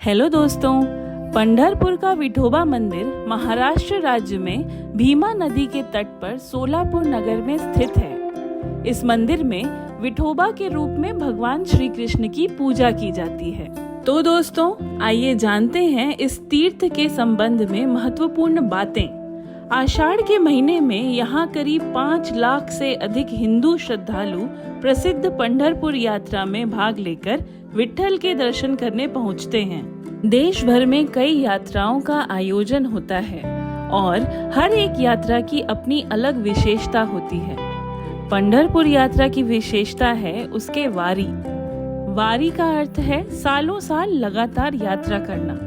Hello दोस्तों, पंढरपुर का विठोबा मंदिर महाराष्ट्र राज्य में भीमा नदी के तट पर सोलापुर नगर में स्थित है। इस मंदिर में विठोबा के रूप में भगवान श्री कृष्ण की पूजा की जाती है। तो दोस्तों, आइए जानते हैं इस तीर्थ के संबंध में महत्वपूर्ण बातें। आषाढ़ के महीने में यहाँ करीब 5 लाख से अधिक हिंदू श्रद्धालु प्रसिद्ध पंढरपुर यात्रा में भाग लेकर विट्ठल के दर्शन करने पहुँचते हैं। देश भर में कई यात्राओं का आयोजन होता है और हर एक यात्रा की अपनी अलग विशेषता होती है। पंढरपुर यात्रा की विशेषता है उसके वारी। वारी का अर्थ है सालों साल लगातार यात्रा करना।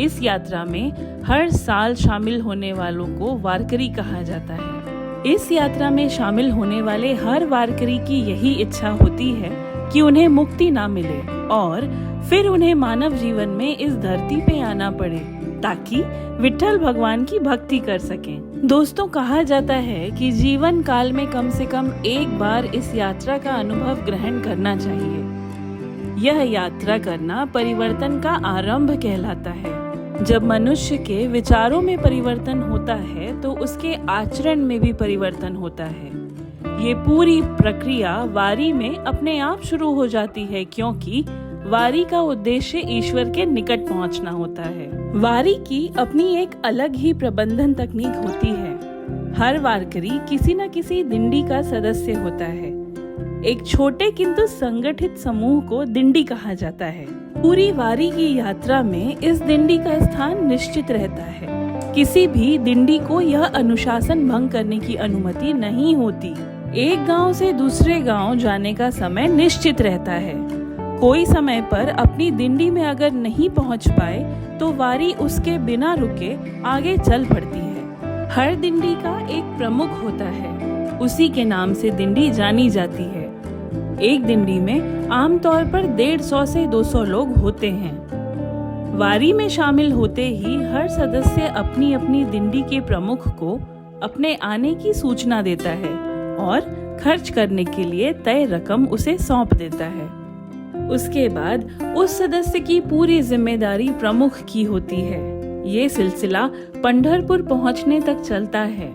इस यात्रा में हर साल शामिल होने वालों को वारकरी कहा जाता है। इस यात्रा में शामिल होने वाले हर वारकरी की यही इच्छा होती है कि उन्हें मुक्ति ना मिले और फिर उन्हें मानव जीवन में इस धरती पे आना पड़े ताकि विट्ठल भगवान की भक्ति कर सकें। दोस्तों, कहा जाता है कि जीवन काल में कम से कम एक बार इस यात्रा का अनुभव ग्रहण करना चाहिए। यह यात्रा करना परिवर्तन का आरंभ कहलाता है। जब मनुष्य के विचारों में परिवर्तन होता है तो उसके आचरण में भी परिवर्तन होता है। ये पूरी प्रक्रिया वारी में अपने आप शुरू हो जाती है, क्योंकि वारी का उद्देश्य ईश्वर के निकट पहुंचना होता है। वारी की अपनी एक अलग ही प्रबंधन तकनीक होती है। हर वारकरी किसी न किसी दिंडी का सदस्य होता है। एक छोटे किंतु संगठित समूह को दिंडी कहा जाता है। पूरी वारी की यात्रा में इस दिंडी का स्थान निश्चित रहता है। किसी भी दिंडी को यह अनुशासन भंग करने की अनुमति नहीं होती। एक गांव से दूसरे गांव जाने का समय निश्चित रहता है। कोई समय पर अपनी दिंडी में अगर नहीं पहुंच पाए तो वारी उसके बिना रुके आगे चल पड़ती है। हर दिंडी का एक प्रमुख होता है, उसी के नाम से दिंडी जानी जाती है। एक दिंडी में आमतौर पर 150 से 200 लोग होते हैं। वारी में शामिल होते ही हर सदस्य अपनी अपनी दिंडी के प्रमुख को अपने आने की सूचना देता है और खर्च करने के लिए तय रकम उसे सौंप देता है। उसके बाद उस सदस्य की पूरी जिम्मेदारी प्रमुख की होती है। ये सिलसिला पंढरपुर पहुंचने तक चलता है।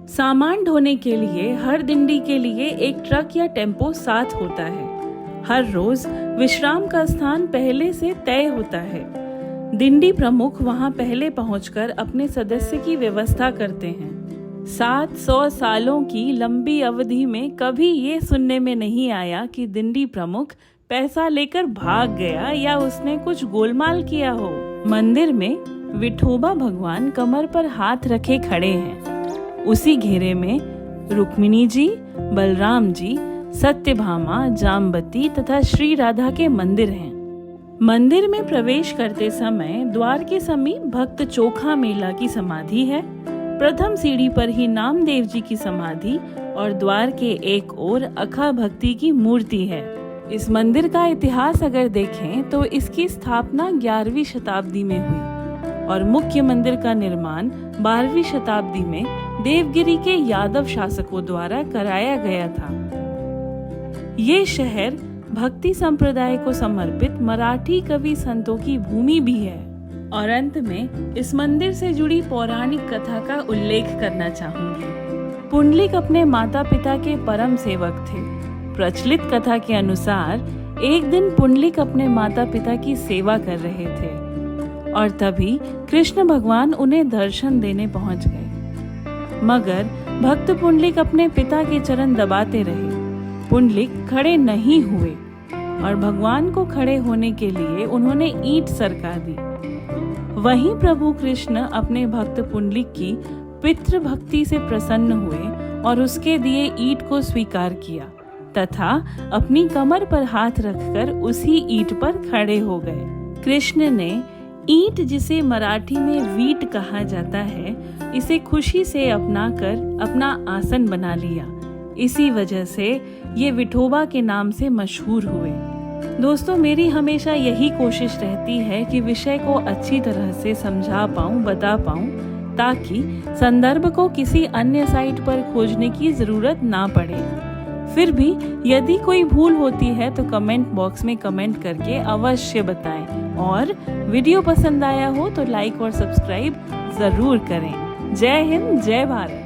सामान ढोने के लिए हर दिंडी के लिए एक ट्रक या टेम्पो साथ होता है। हर रोज विश्राम का स्थान पहले से तय होता है। दिंडी प्रमुख वहां पहले पहुंचकर अपने सदस्य की व्यवस्था करते हैं। 700 सालों की लंबी अवधि में कभी ये सुनने में नहीं आया कि दिंडी प्रमुख पैसा लेकर भाग गया या उसने कुछ गोलमाल किया हो। मंदिर में विठोबा भगवान कमर पर हाथ रखे खड़े हैं। उसी घेरे में रुक्मिणी जी, बलराम जी, सत्यभामा, जाम्बती तथा श्री राधा के मंदिर हैं। मंदिर में प्रवेश करते समय द्वार के समीप भक्त चोखा मेला की समाधि है। प्रथम सीढ़ी पर ही नामदेव जी की समाधि और द्वार के एक ओर अखा भक्ति की मूर्ति है। इस मंदिर का इतिहास अगर देखें तो इसकी स्थापना 11वीं शताब्दी में हुई और मुख्य मंदिर का निर्माण 12वीं शताब्दी में देवगिरी के यादव शासकों द्वारा कराया गया था। ये शहर भक्ति संप्रदाय को समर्पित मराठी कवि संतों की भूमि भी है। और अंत में इस मंदिर से जुड़ी पौराणिक कथा का उल्लेख करना चाहूंगी। पुंडलिक अपने माता पिता के परम सेवक थे। प्रचलित कथा के अनुसार एक दिन पुंडलिक अपने माता पिता की सेवा कर रहे थे और तभी कृष्ण भगवान उन्हें दर्शन देने पहुंच गए। मगर भक्त पुंडलिक अपने पिता के चरण दबाते रहे। पुंडलिक खड़े नहीं हुए और भगवान को खड़े होने के लिए उन्होंने ईंट सरका दी। वहीं प्रभु कृष्ण अपने भक्त पुंडलिक की पितृ भक्ति से प्रसन्न हुए और उसके दिए ईंट को स्वीकार किया तथा अपनी कमर पर हाथ रखकर उसी ईंट पर खड़े हो गए। कृष्ण ने ईंट, जिसे मराठी में वीट कहा जाता है, इसे खुशी से अपनाकर अपना आसन बना लिया। इसी वजह से ये विठोबा के नाम से मशहूर हुए। दोस्तों, मेरी हमेशा यही कोशिश रहती है कि विषय को अच्छी तरह से समझा पाऊं, बता पाऊं, ताकि संदर्भ को किसी अन्य साइट पर खोजने की जरूरत ना पड़े। फिर भी यदि कोई भूल होती है तो कमेंट बॉक्स में कमेंट करके अवश्य बताएं। और वीडियो पसंद आया हो तो लाइक और सब्सक्राइब ज़रूर करें। जय हिंद, जय भारत।